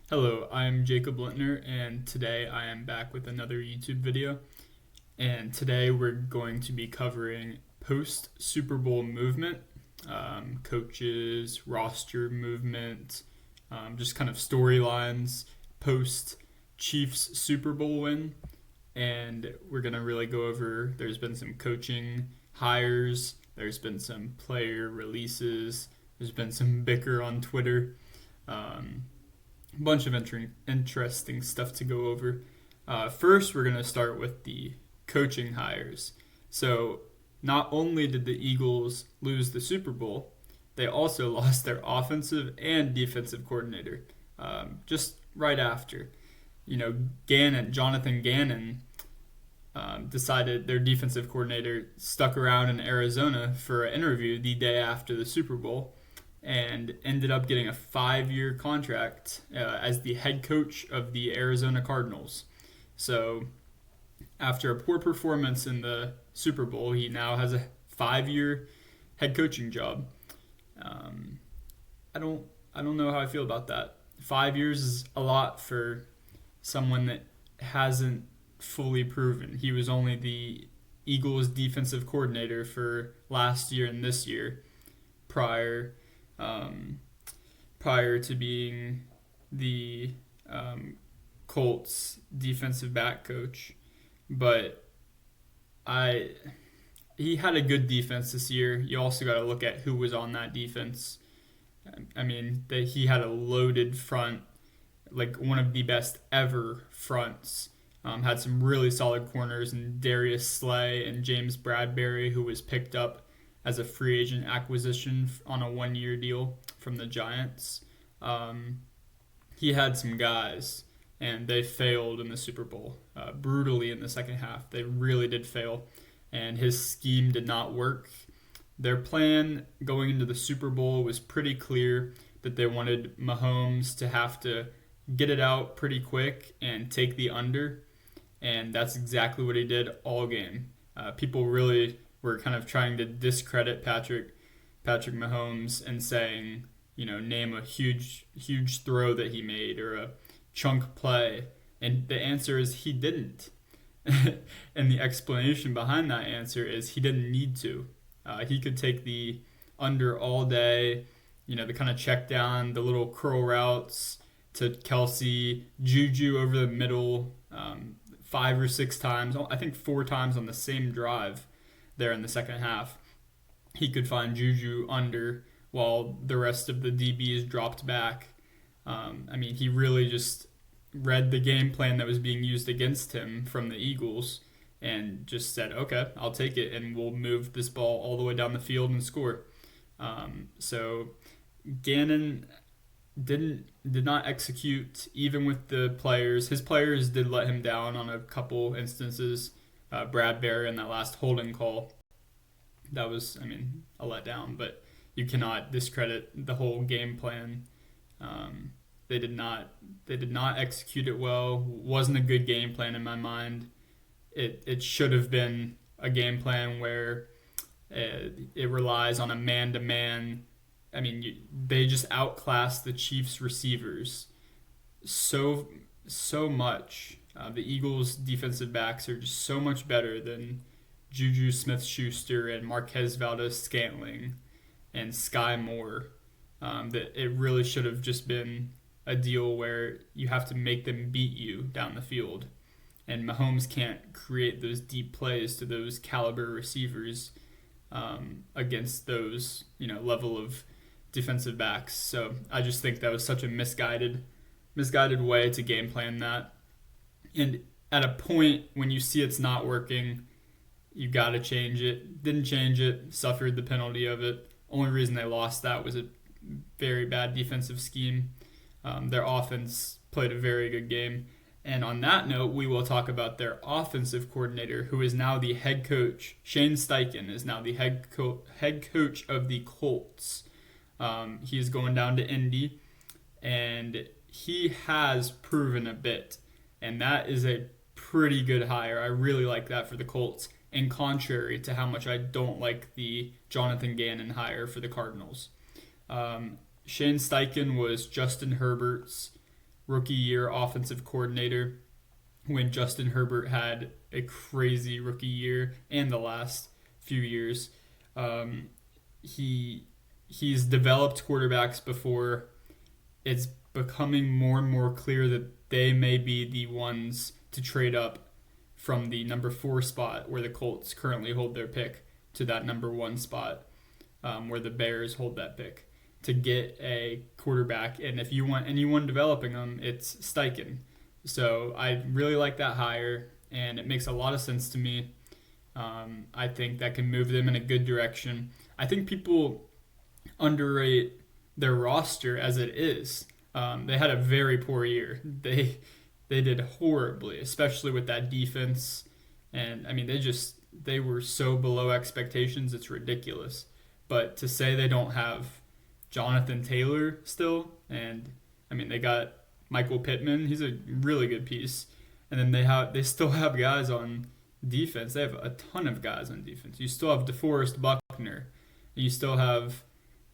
Hello, I'm Jacob Lintner, and today I am back with another YouTube video. And today we're going to be covering post Super Bowl movement, coaches, roster movement, just kind of storylines post Chiefs Super Bowl win. And we're going to really go over, there's been some coaching hires, there's been some player releases, there's been some bicker on Twitter. Um, Bunch of interesting stuff to go over. First, we're going to start with the coaching hires. So, not only did the Eagles lose the Super Bowl, they also lost their offensive and defensive coordinator just right after. Jonathan Gannon, decided their defensive coordinator stuck around in Arizona for an interview the day after the Super Bowl and ended up getting a 5-year contract as the head coach of the Arizona Cardinals. So, after a poor performance in the Super Bowl, he now has a 5-year head coaching job. Um, I don't I don't know how I feel about that. 5 years is a lot for someone that hasn't fully proven. He was only the Eagles defensive coordinator for last year and this year prior um, prior to being the Colts defensive back coach. But I he had a good defense this year. You also got to look at who was on that defense. I mean, that he had a loaded front, like one of the best ever fronts. Had some really solid corners in Darius Slay and James Bradberry, who was picked up as a free agent acquisition on a 1-year deal from the Giants. He had some guys, and they failed in the Super Bowl brutally in the second half. They really did fail, and his scheme did not work. Their plan going into the Super Bowl was pretty clear that they wanted Mahomes to have to get it out pretty quick and take the under, and that's exactly what he did all game. People really were kind of trying to discredit Patrick Mahomes and saying, name a huge throw that he made or a chunk play, and the answer is he didn't. And the explanation behind that answer is he didn't need to. He could take the under all day, the kind of check down, the little curl routes to Kelsey, Juju over the middle, 5 or 6 times, I think 4 times on the same drive there in the second half. He could find Juju under while the rest of the DBs dropped back. He really just read the game plan that was being used against him from the Eagles and just said, okay, I'll take it, and we'll move this ball all the way down the field and score. So Gannon did not execute even with the players. His players did let him down on a couple instances. Bradberry in that last holding call, that was, a letdown, but you cannot discredit the whole game plan. They did not execute it well. Wasn't a good game plan in my mind. It should have been a game plan where it relies on a man-to-man. They just outclassed the Chiefs receivers so much. The Eagles' defensive backs are just so much better than Juju Smith-Schuster and Marquez Valdez-Scantling and Sky Moore. That it really should have just been a deal where you have to make them beat you down the field. And Mahomes can't create those deep plays to those caliber receivers against those, level of defensive backs. So I just think that was such a misguided way to game plan that. And at a point when you see it's not working, you got to change it. Didn't change it, suffered the penalty of it. Only reason they lost that was a very bad defensive scheme. Their offense played a very good game. And on that note, we will talk about their offensive coordinator, who is now the head coach. Shane Steichen is now the head coach of the Colts. He is going down to Indy, and he has proven a bit. And that is a pretty good hire. I really like that for the Colts, in contrary to how much I don't like the Jonathan Gannon hire for the Cardinals. Shane Steichen was Justin Herbert's rookie year offensive coordinator when Justin Herbert had a crazy rookie year and the last few years. Um, he's developed quarterbacks before. It's becoming more and more clear that they may be the ones to trade up from the number 4 spot where the Colts currently hold their pick to that number 1 spot where the Bears hold that pick to get a quarterback. And if you want anyone developing them, it's Steichen. So I really like that hire, and it makes a lot of sense to me. I think that can move them in a good direction. I think people underrate their roster as it is. They had a very poor year. They did horribly, especially with that defense. And I mean, they were so below expectations, it's ridiculous. But to say they don't have Jonathan Taylor still, and I mean, they got Michael Pittman, he's a really good piece. And then they still have guys on defense. They have a ton of guys on defense. You still have DeForest Buckner. You still have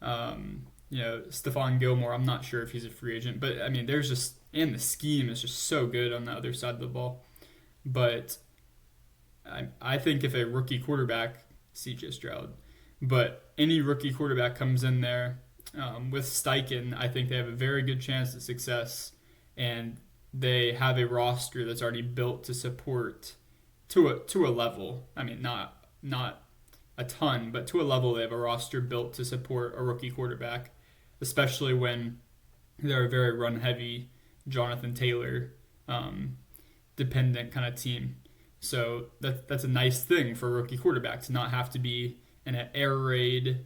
Stephon Gilmore. I'm not sure if he's a free agent, but I mean, and the scheme is just so good on the other side of the ball. But I think if a rookie quarterback, CJ Stroud, but any rookie quarterback comes in there with Steichen, I think they have a very good chance of success, and they have a roster that's already built to support to a level. I mean, not a ton, but to a level they have a roster built to support a rookie quarterback, especially when they're a very run-heavy Jonathan Taylor dependent kind of team. So that's a nice thing for a rookie quarterback to not have to be in an air raid,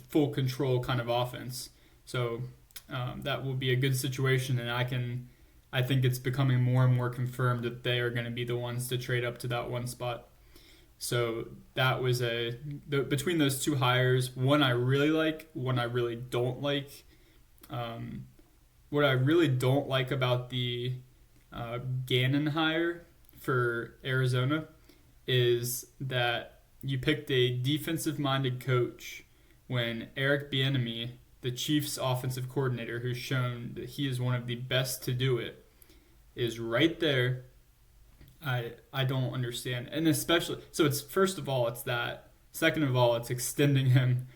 full control kind of offense. So that will be a good situation, and I think it's becoming more and more confirmed that they are going to be the ones to trade up to that 1 spot. So that was between those 2 hires, one I really like, one I really don't like. What I really don't like about the Gannon hire for Arizona is that you picked a defensive-minded coach when Eric Bieniemy, the Chiefs' offensive coordinator, who's shown that he is one of the best to do it, is right there. I don't understand. And especially, so it's, first of all, it's that. Second of all, it's extending him,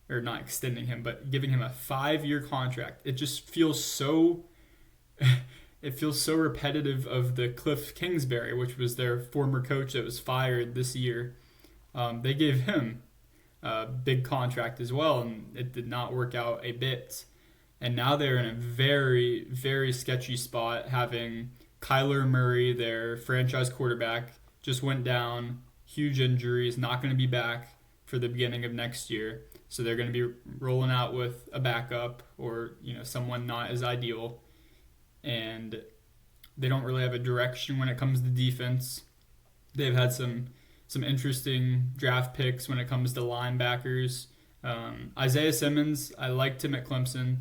or not extending him, but giving him a 5-year contract. It just feels so, it feels so repetitive of the Cliff Kingsbury, which was their former coach that was fired this year. They gave him a big contract as well, and it did not work out a bit. And now they're in a very, very sketchy spot, having Kyler Murray, their franchise quarterback, just went down, huge injuries, not going to be back for the beginning of next year. So they're going to be rolling out with a backup or, someone not as ideal. And they don't really have a direction when it comes to defense. They've had some interesting draft picks when it comes to linebackers. Isaiah Simmons, I liked him at Clemson,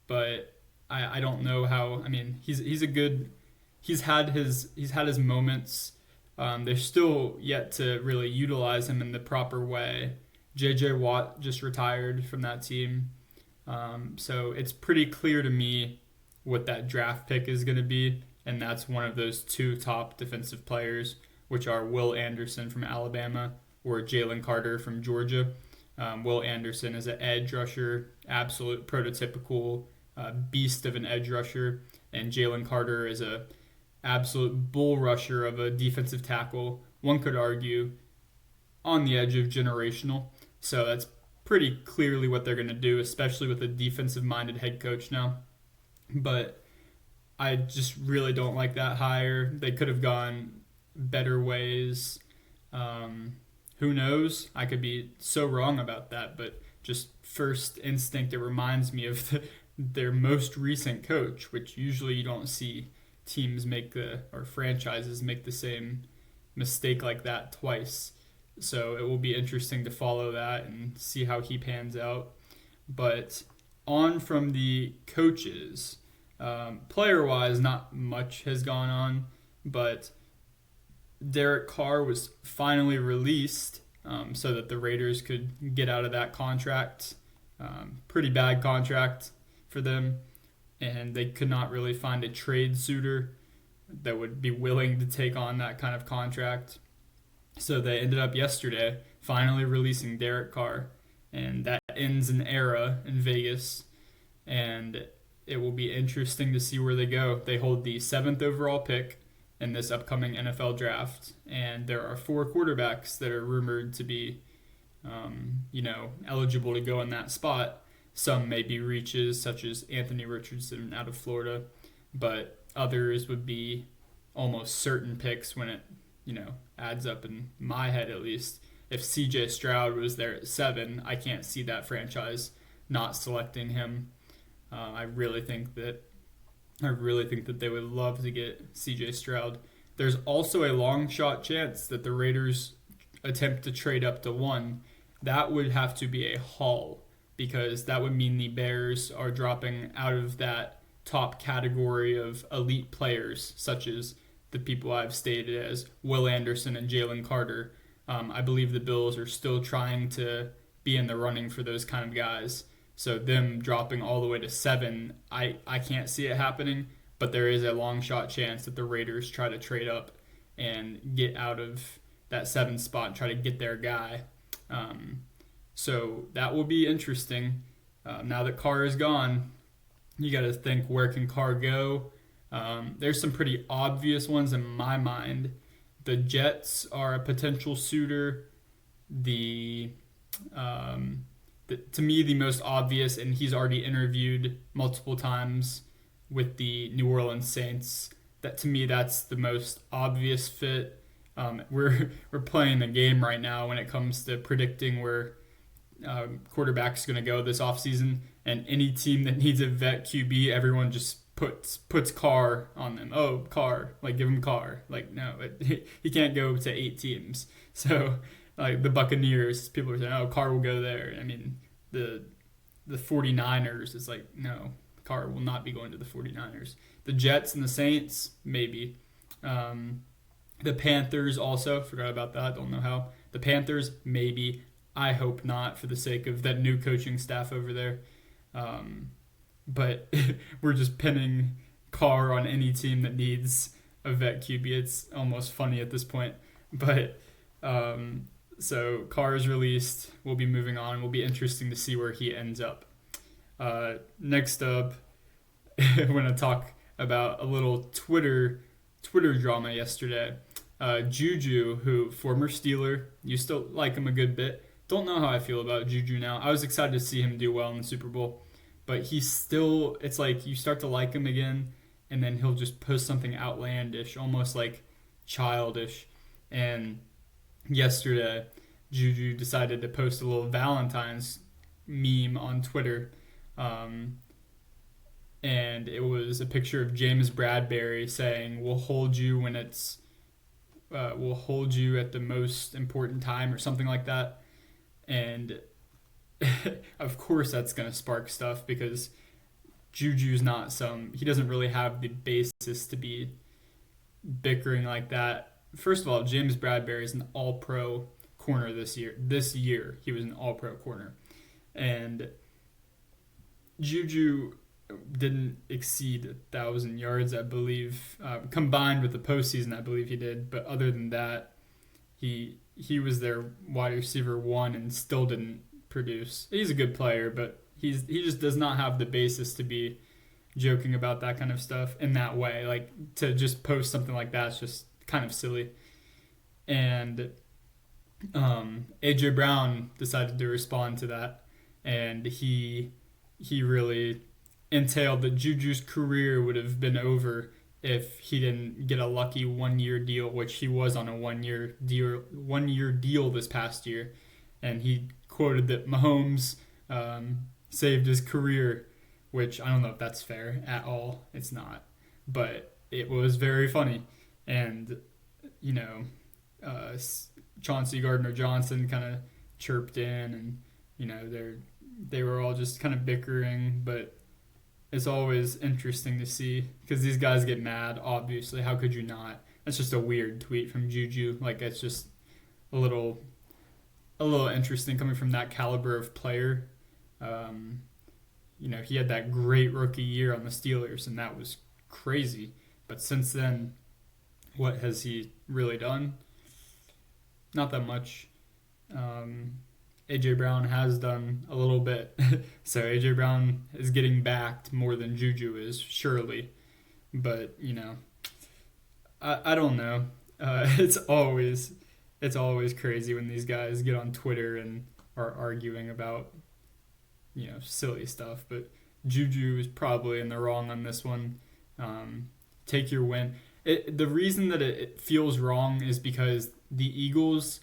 but I don't know how. I mean, he's had his moments. They're still yet to really utilize him in the proper way. J.J. Watt just retired from that team. So it's pretty clear to me what that draft pick is going to be, and that's one of those 2 top defensive players, which are Will Anderson from Alabama or Jalen Carter from Georgia. Will Anderson is an edge rusher, absolute prototypical beast of an edge rusher, and Jalen Carter is a absolute bull rusher of a defensive tackle. One could argue on the edge of generational. So that's pretty clearly what they're going to do, especially with a defensive-minded head coach now. But I just really don't like that hire. They could have gone better ways. Who knows? I could be so wrong about that, but just first instinct, it reminds me of their most recent coach, which usually you don't see teams or franchises make the same mistake like that twice. So it will be interesting to follow that and see how he pans out. But on from the coaches, player-wise, not much has gone on, but Derek Carr was finally released so that the Raiders could get out of that contract. Pretty bad contract for them. and they could not really find a trade suitor that would be willing to take on that kind of contract. So they ended up yesterday finally releasing Derek Carr, and that ends an era in Vegas, and it will be interesting to see where they go. They hold the 7th overall pick in this upcoming NFL draft, and there are 4 quarterbacks that are rumored to be, eligible to go in that spot. Some may be reaches, such as Anthony Richardson out of Florida, but others would be almost certain picks when it, adds up in my head at least. If CJ Stroud was there at 7, I can't see that franchise not selecting him. I really think that they would love to get CJ Stroud. There's also a long shot chance that the Raiders attempt to trade up to 1. That would have to be a haul, because that would mean the Bears are dropping out of that top category of elite players, such as the people I've stated as Will Anderson and Jalen Carter. I believe the Bills are still trying to be in the running for those kind of guys. So them dropping all the way to 7, I can't see it happening, but there is a long shot chance that the Raiders try to trade up and get out of that 7 spot and try to get their guy. So that will be interesting. Now that Carr is gone, you got to think, where can Carr go? There's some pretty obvious ones in my mind. The Jets are a potential suitor. To me, the most obvious, and he's already interviewed multiple times with the New Orleans Saints. That, to me, that's the most obvious fit. We're playing the game right now when it comes to predicting where quarterback's going to go this offseason, and any team that needs a vet QB, everyone just puts Carr on them. Oh, Carr, give him Carr. No, he can't go to 8 teams. So, the Buccaneers, people are saying, oh, Carr will go there. I mean, the 49ers is no, Carr will not be going to the 49ers. The Jets and the Saints, maybe. The Panthers also, forgot about that, don't know how. The Panthers, maybe. I hope not, for the sake of that new coaching staff over there. But we're just pinning Carr on any team that needs a vet QB. It's almost funny at this point. But so Carr is released. We'll be moving on. It will be interesting to see where he ends up. Next up, I want to talk about a little Twitter drama yesterday. Juju, who former Steeler, used to like him a good bit. Don't know how I feel about Juju now. I was excited to see him do well in the Super Bowl. But he's still, it's you start to like him again, and then he'll just post something outlandish, almost childish. And yesterday, Juju decided to post a little Valentine's meme on Twitter. And it was a picture of James Bradberry saying, we'll hold you at the most important time, or something like that. And of course that's going to spark stuff, because Juju's he doesn't really have the basis to be bickering like that. First of all, James Bradberry is an all-pro corner this year. This year, he was an all-pro corner. And Juju didn't exceed 1,000 yards, I believe. Combined with the postseason, I believe he did. But other than that, he was their wide receiver 1 and still didn't produce. He's a good player, but he just does not have the basis to be joking about that kind of stuff in that way. To just post something like that is just kind of silly. And AJ Brown decided to respond to that, and he really entailed that Juju's career would have been over if he didn't get a lucky 1-year deal, which he was on a 1-year deal this past year. And he quoted that Mahomes saved his career, which I don't know if that's fair at all. It's not. But it was very funny. And, Chauncey Gardner-Johnson kind of chirped in, and, they were all just kind of bickering. But it's always interesting to see, because these guys get mad, obviously. How could you not? That's just a weird tweet from Juju. It's just a little interesting coming from that caliber of player. he had that great rookie year on the Steelers, and that was crazy. But since then, what has he really done? Not that much. AJ Brown has done a little bit. So AJ Brown is getting backed more than Juju is, surely. But, I don't know. It's always crazy when these guys get on Twitter and are arguing about, silly stuff. But Juju is probably in the wrong on this one. Take your win. The reason that it feels wrong is because the Eagles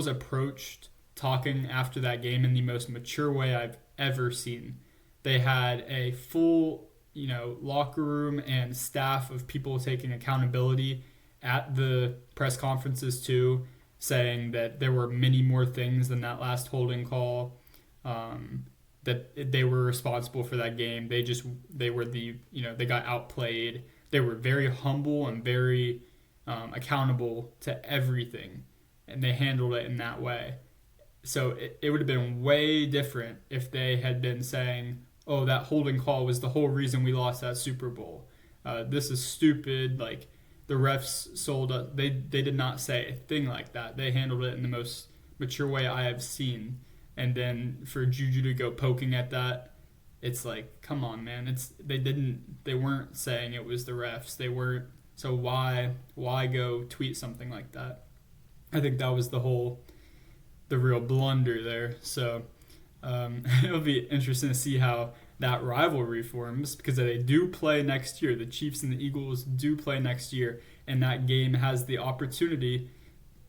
approached talking after that game in the most mature way I've ever seen. They had a full, locker room and staff of people taking accountability at the press conferences too, saying that there were many more things than that last holding call, that they were responsible for that game. They were they got outplayed. They were very humble and very accountable to everything, and they handled it in that way. So it would have been way different if they had been saying, oh, that holding call was the whole reason we lost that Super Bowl. This is stupid. Like, the refs sold us. They did not say a thing like that. They handled it in the most mature way I have seen. And then for Juju to go poking at that, it's like, come on, man. They weren't saying it was the refs. They weren't. So why go tweet something like that? I think that was the real blunder there. So it'll be interesting to see how that rivalry forms, because they do play next year. The Chiefs and the Eagles do play next year, and that game has the opportunity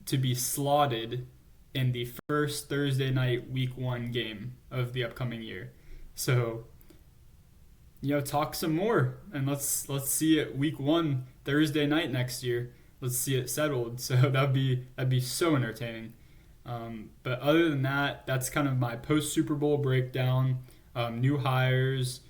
to be slotted in the first Thursday night Week 1 game of the upcoming year. So, talk some more, and let's see it Week 1 Thursday night next year. Let's see it settled. So that'd be so entertaining. But other than that, that's kind of my post Super Bowl breakdown. New hires,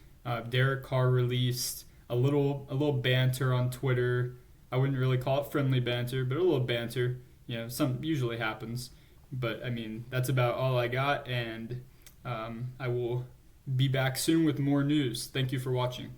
Derek Carr released, a little banter on Twitter. I wouldn't really call it friendly banter, but a little banter. Some usually happens. But I mean, that's about all I got, and I will be back soon with more news. Thank you for watching.